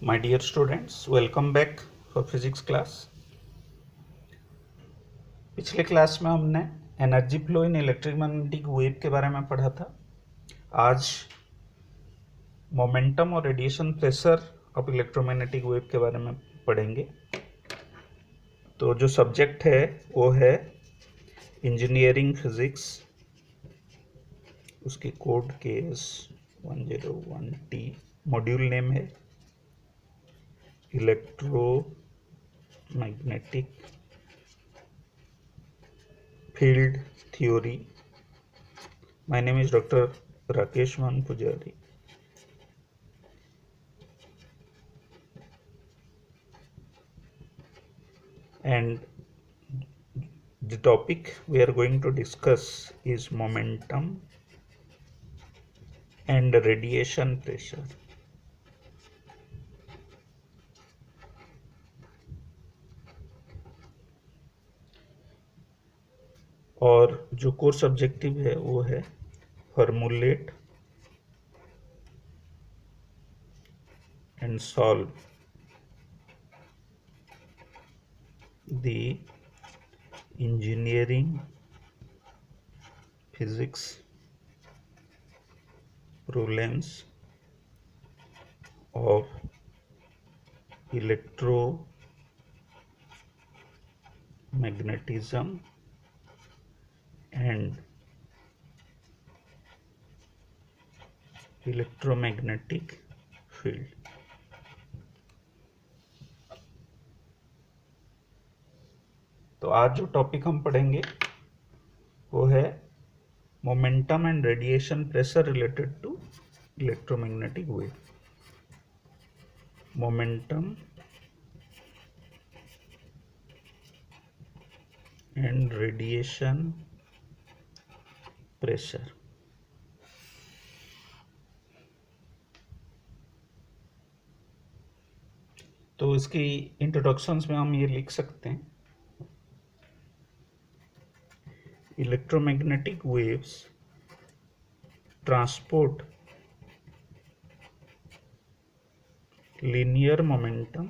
My dear students, welcome back for physics class. पिछले class में हमने energy flow in electromagnetic wave के बारे में पढ़ा था. आज मोमेंटम और radiation pressure of electromagnetic wave के बारे में पढ़ेंगे. तो जो सब्जेक्ट है वो है इंजीनियरिंग फिजिक्स. उसकी code case 101T. Module name है electromagnetic field theory. My name is Dr. Rakesh Man Pujari. And the topic we are going to discuss is momentum and radiation pressure. और जो course objective है वो है formulate and solve the engineering physics problems of electromagnetism and electromagnetic field. तो आज जो topic हम पढ़ेंगे वो है momentum and radiation pressure related to electromagnetic wave. Momentum and radiation pressure. तो इसकी इंट्रोडक्शंस में हम ये लिख सकते हैं, electromagnetic waves transport linear momentum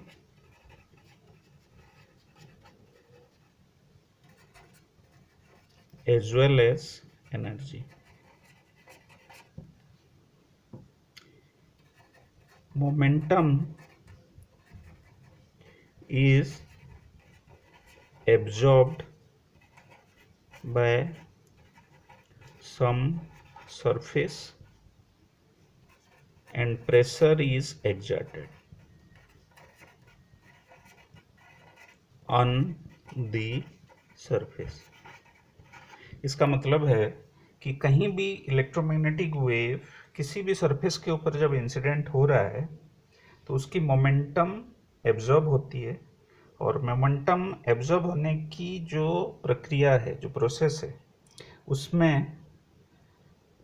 as well as energy. Momentum is absorbed by some surface and pressure is exerted on the surface. इसका मतलब है कि कहीं भी इलेक्ट्रोमैग्नेटिक वेव किसी भी सरफेस के ऊपर जब इंसिडेंट हो रहा है तो उसकी मोमेंटम एब्जॉर्ब होती है, और मोमेंटम एब्जॉर्ब होने की जो प्रक्रिया है, जो प्रोसेस है, उसमें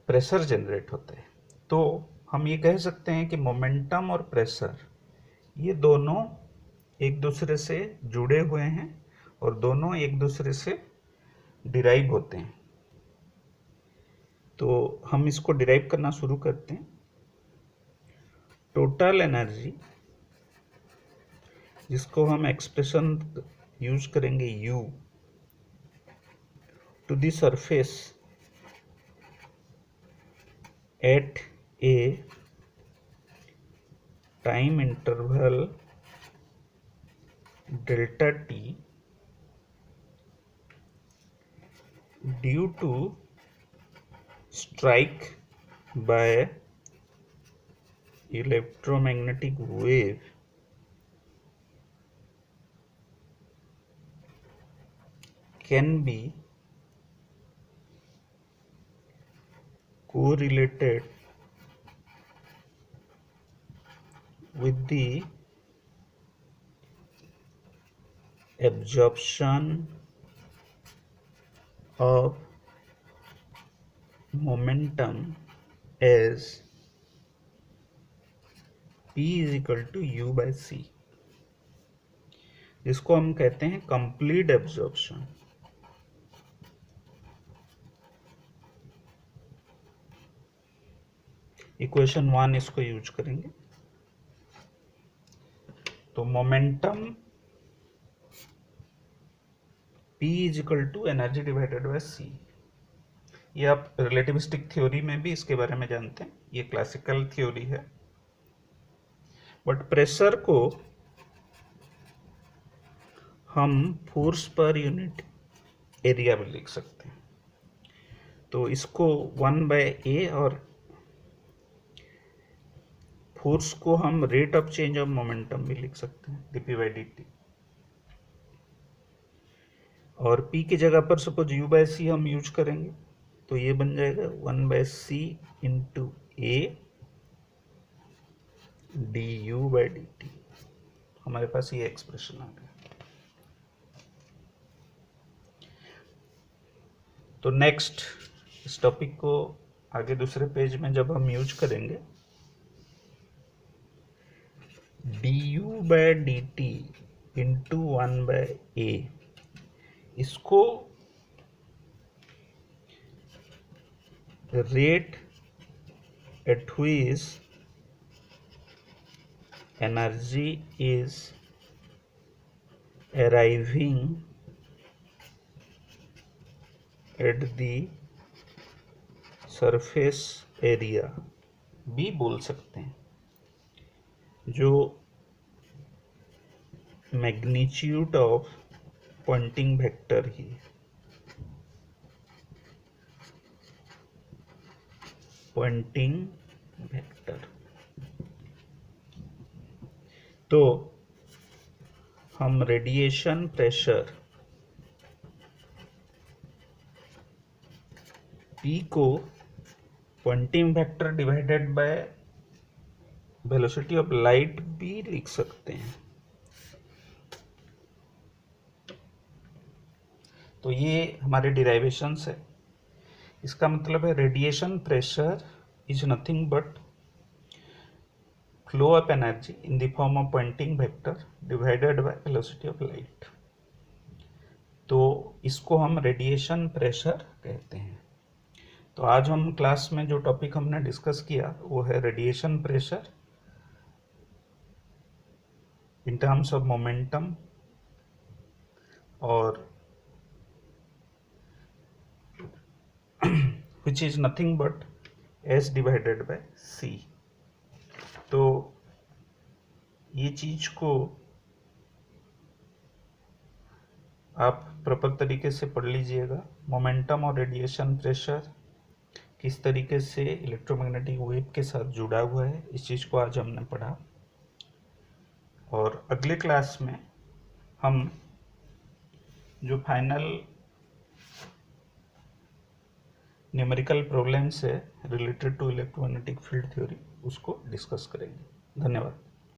प्रेशर जनरेट होता है. तो हम ये कह सकते हैं कि मोमेंटम और प्रेशर ये दोनों एक दूसरे से जुड़े हुए हैं और दोनों एक दूसरे से डिराइव होते हैं. तो हम इसको डिराइव करना शुरू करते हैं. टोटल एनर्जी, जिसको हम एक्सप्रेशन यूज करेंगे U, to the surface at a time interval delta t due to strike by electromagnetic wave can be correlated with the absorption of momentum as P is equal to U by C, जिसको हम कहते हैं complete absorption. Equation 1 इसको use करेंगे. तो momentum P is equal to energy divided by C। ये आप relativistic theory में भी इसके बारे में जानते हैं, ये क्लासिकल थ्योरी है। बट प्रेशर को हम फोर्स पर यूनिट एरिया में लिख सकते हैं। तो इसको 1/A और फोर्स को हम rate of change of momentum भी लिख सकते हैं, dp/dt। और P की जगह पर सपोज U/C हम यूज करेंगे तो ये बन जाएगा 1/C इंटू A du/dt। हमारे पास ये एक्सप्रेशन आ गया। तो नेक्स्ट इस टॉपिक को आगे दूसरे पेज में जब हम यूज करेंगे, du/dt इंटू 1/A, इसको rate at which energy is arriving at the surface area भी बोल सकते हैं, जो मैग्नीट्यूड ऑफ पॉइंटिंग वेक्टर ही पॉइंटिंग वेक्टर। तो हम रेडिएशन प्रेशर P को Poynting vector divided by velocity of light भी लिख सकते हैं। तो ये हमारे डिराइवेशंस है। इसका मतलब है radiation pressure is nothing but flow of energy in the form of Poynting vector divided by velocity of light. तो इसको हम रेडिएशन प्रेशर कहते हैं। तो आज हम क्लास में जो टॉपिक हमने डिस्कस किया वो है radiation pressure in terms of momentum और which is nothing but S divided by C। तो ये चीज को आप प्रॉपर तरीके से पढ़ लीजिएगा। मोमेंटम और रेडिएशन प्रेशर किस तरीके से इलेक्ट्रोमैग्नेटिक वेव के साथ जुड़ा हुआ है, इस चीज को आज हमने पढ़ा। और अगले क्लास में हम जो फाइनल न्यूमेरिकल प्रॉब्लम्स है related to electromagnetic field theory उसको डिस्कस करेंगे। धन्यवाद।